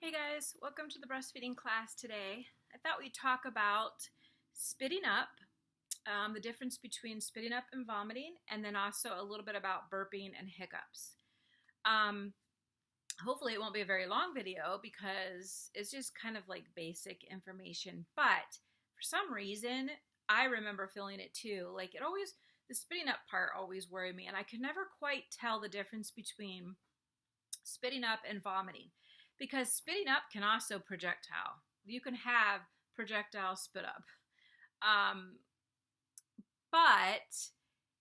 Hey guys, welcome to the breastfeeding class today. I thought we'd talk about spitting up, the difference between spitting up and vomiting, and then also a little bit about burping and hiccups. Um, Hopefully it won't be a very long video because it's just kind of like basic information, but for some reason, I remember feeling it too. Like the spitting up part always worried me, and I could never quite tell the difference between spitting up and vomiting because spitting up can also projectile. You can have projectile spit up. Um, but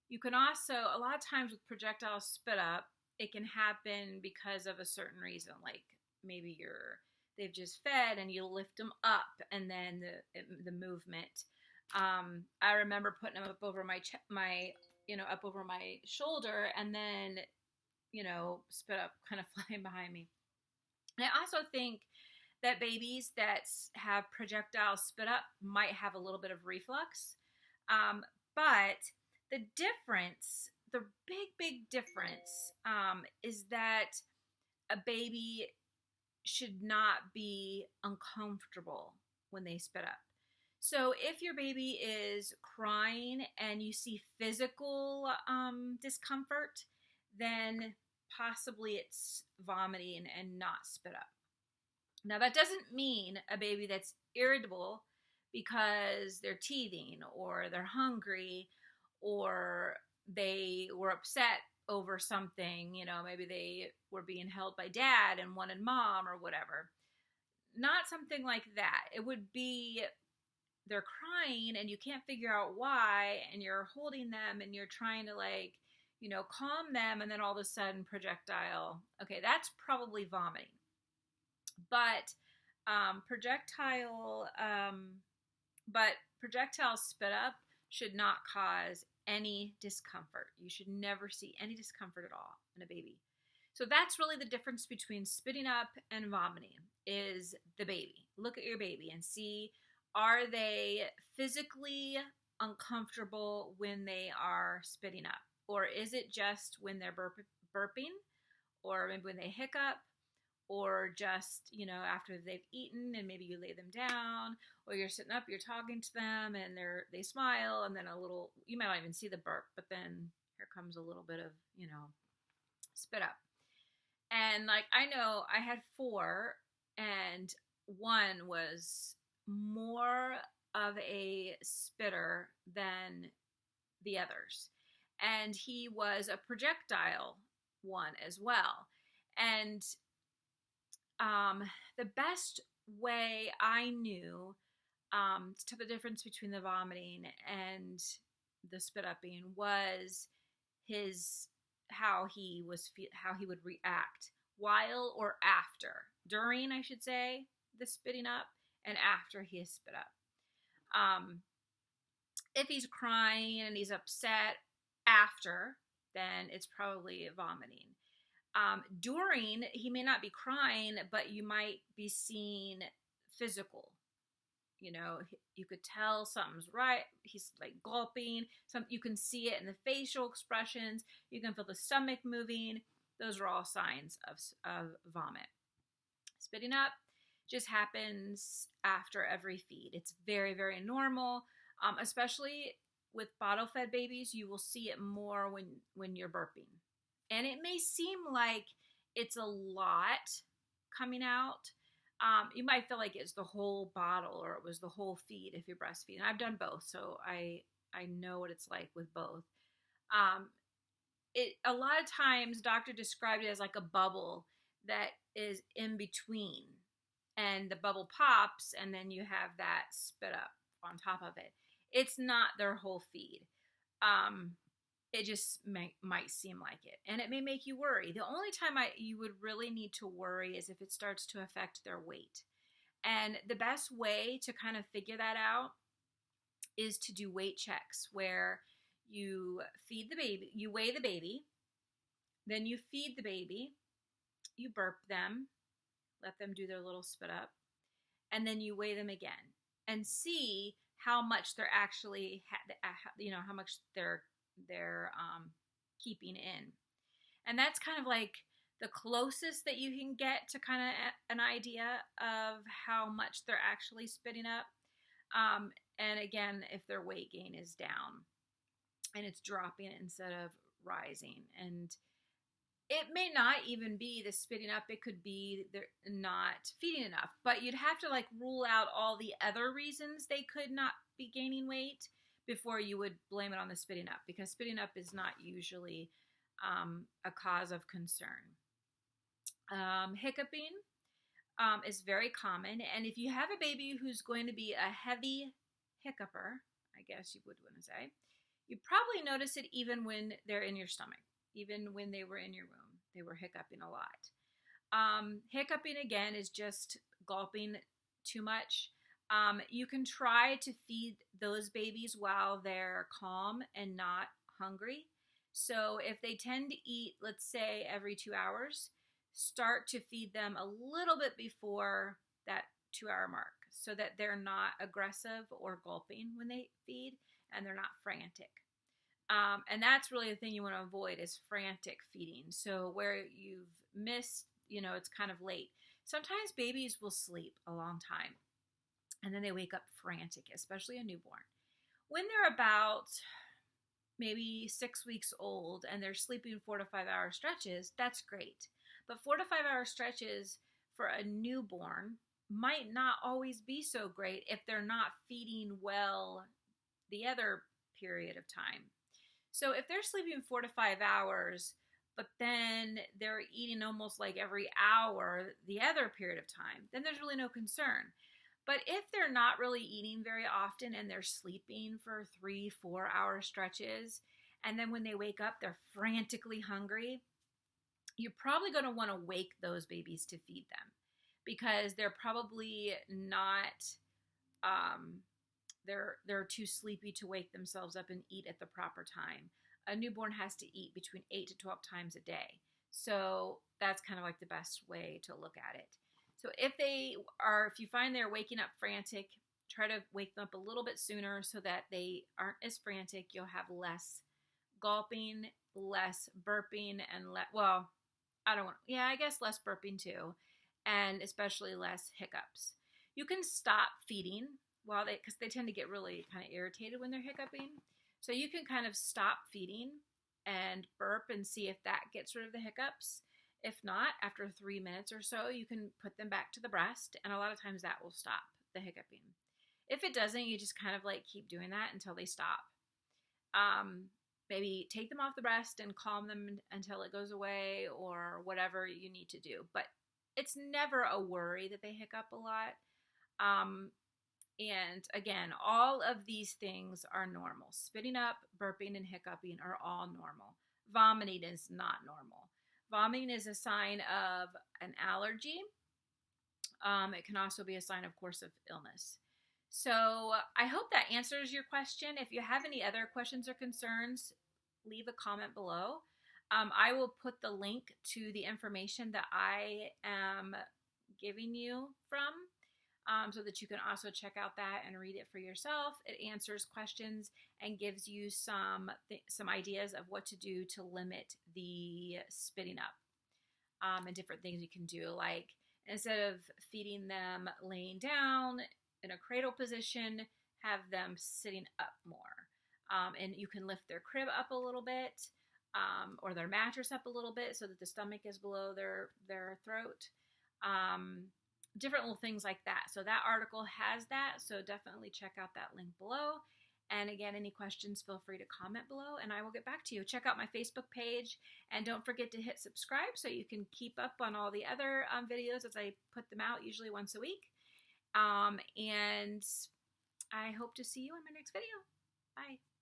you can also, a lot of times with projectile spit up, it can happen because of a certain reason. Like maybe they've just fed and you lift them up and then the movement. I remember putting them up over up over my shoulder and then spit up kind of flying behind me. And I also think that babies that have projectile spit up might have a little bit of reflux. But the difference, the big difference, is that a baby should not be uncomfortable when they spit up. So if your baby is crying and you see physical discomfort, then possibly it's vomiting and not spit up. Now, that doesn't mean a baby that's irritable because they're teething or they're hungry or they were upset over something. Maybe they were being held by dad and wanted mom or whatever. Not something like that. It would be they're crying and you can't figure out why, and you're holding them and you're trying to calm them, and then all of a sudden projectile. Okay, that's probably vomiting. But projectile spit up should not cause any discomfort. You should never see any discomfort at all in a baby. So that's really the difference between spitting up and vomiting is the baby. Look at your baby and see, are they physically uncomfortable when they are spitting up? Or is it just when they're burping, or maybe when they hiccup, or just, after they've eaten and maybe you lay them down, or you're sitting up, you're talking to them and they smile, and then you might not even see the burp, but then here comes a little bit of, spit up. And I know I had 4 and one was more of a spitter than the others. And he was a projectile one as well. And the best way I knew to tell the difference between the vomiting and the spit upping was how he would react while or after, during, I should say, the spitting up, and after he has spit up. If he's crying and he's upset after, then it's probably vomiting. During, he may not be crying, but you might be seeing physical. You could tell something's right. He's like gulping. You can see it in the facial expressions. You can feel the stomach moving. Those are all signs of vomit. Spitting up just happens after every feed. It's very, very normal, especially with bottle-fed babies. You will see it more when you're burping. And it may seem like it's a lot coming out. You might feel like it's the whole bottle or it was the whole feed if you're breastfeeding. I've done both, so I know what it's like with both. A lot of times, doctor described it as like a bubble that is in between. And the bubble pops, and then you have that spit up on top of it. It's not their whole feed. It just might seem like it, and it may make you worry. The only time you would really need to worry is if it starts to affect their weight. And the best way to kind of figure that out is to do weight checks, where you feed the baby, you weigh the baby, then you feed the baby, you burp them, let them do their little spit up, and then you weigh them again and see how much they're actually, how much they're keeping in. And that's kind of like the closest that you can get to kind of an idea of how much they're actually spitting up. And again, if their weight gain is down and it's dropping instead of rising. And it may not even be the spitting up. It could be they're not feeding enough. But you'd have to like rule out all the other reasons they could not be gaining weight before you would blame it on the spitting up, because spitting up is not usually a cause of concern. Hiccuping is very common. And if you have a baby who's going to be a heavy hiccuper, I guess you would want to say, you probably notice it even when they're in your stomach. Even when they were in your womb, they were hiccuping a lot. Hiccuping, again, is just gulping too much. You can try to feed those babies while they're calm and not hungry. So if they tend to eat, let's say, every 2 hours, start to feed them a little bit before that 2-hour mark so that they're not aggressive or gulping when they feed and they're not frantic. And that's really the thing you want to avoid is frantic feeding. So where you've missed, it's kind of late. Sometimes babies will sleep a long time and then they wake up frantic, especially a newborn. When they're about maybe 6 weeks old and they're sleeping 4 to 5 hour stretches, that's great. But 4 to 5 hour stretches for a newborn might not always be so great if they're not feeding well the other period of time. So if they're sleeping 4 to 5 hours, but then they're eating almost like every hour the other period of time, then there's really no concern. But if they're not really eating very often and they're sleeping for 3-4 hour stretches, and then when they wake up, they're frantically hungry, you're probably going to want to wake those babies to feed them because they're probably not, they're too sleepy to wake themselves up and eat at the proper time. A newborn has to eat between 8 to 12 times a day. So that's kind of like the best way to look at it. So if you find they're waking up frantic, try to wake them up a little bit sooner so that they aren't as frantic. You'll have less gulping, less burping, and I guess less burping too, and especially less hiccups. You can stop feeding because they tend to get really kind of irritated when they're hiccuping. So you can kind of stop feeding and burp and see if that gets rid of the hiccups. If not, after 3 minutes or so, you can put them back to the breast, and a lot of times that will stop the hiccuping. If it doesn't, you just kind of like keep doing that until they stop. Maybe take them off the breast and calm them until it goes away or whatever you need to do. But it's never a worry that they hiccup a lot. And again, all of these things are normal. Spitting up, burping, and hiccuping are all normal. Vomiting is not normal. Vomiting is a sign of an allergy. It can also be a sign, of course, of illness. So I hope that answers your question. If you have any other questions or concerns, leave a comment below. I will put the link to the information that I am giving you from so that you can also check out that and read it for yourself. It answers questions and gives you some ideas of what to do to limit the spitting up and different things you can do. Like instead of feeding them laying down in a cradle position, have them sitting up more. And you can lift their crib up a little bit or their mattress up a little bit so that the stomach is below their throat. Different little things like that. So that article has that. So definitely check out that link below. And again, any questions, feel free to comment below and I will get back to you. Check out my Facebook page and don't forget to hit subscribe so you can keep up on all the other videos as I put them out usually once a week. And I hope to see you in my next video. Bye.